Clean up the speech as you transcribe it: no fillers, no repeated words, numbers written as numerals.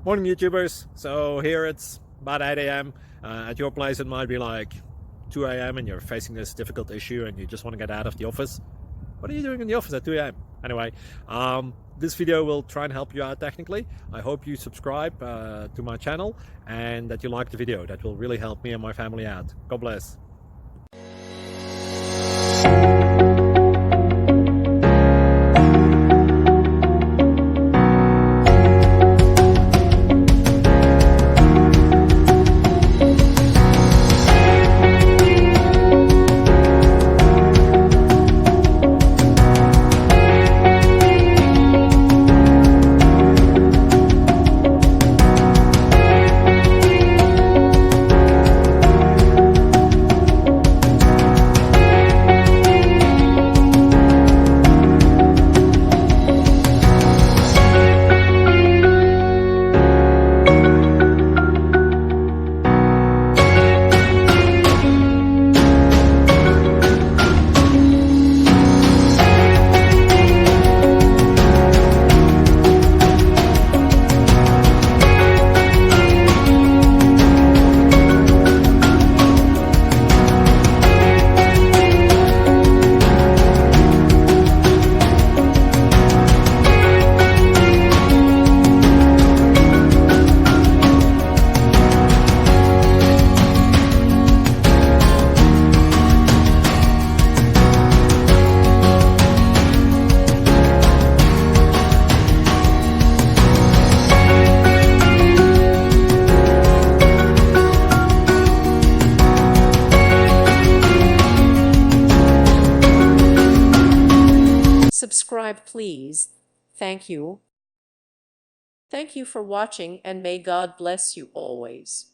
Morning YouTubers. So here it's about 8 a.m. At your place it might be like 2 a.m. and you're facing this difficult issue and you just want to get out of the office. What are you doing in the office at 2 a.m.? Anyway, this video will try and help you out technically. I hope you subscribe to my channel and that you like the video. That will really help me and my family out. God bless. Subscribe, please. Thank you. Thank you for watching, and may God bless you always.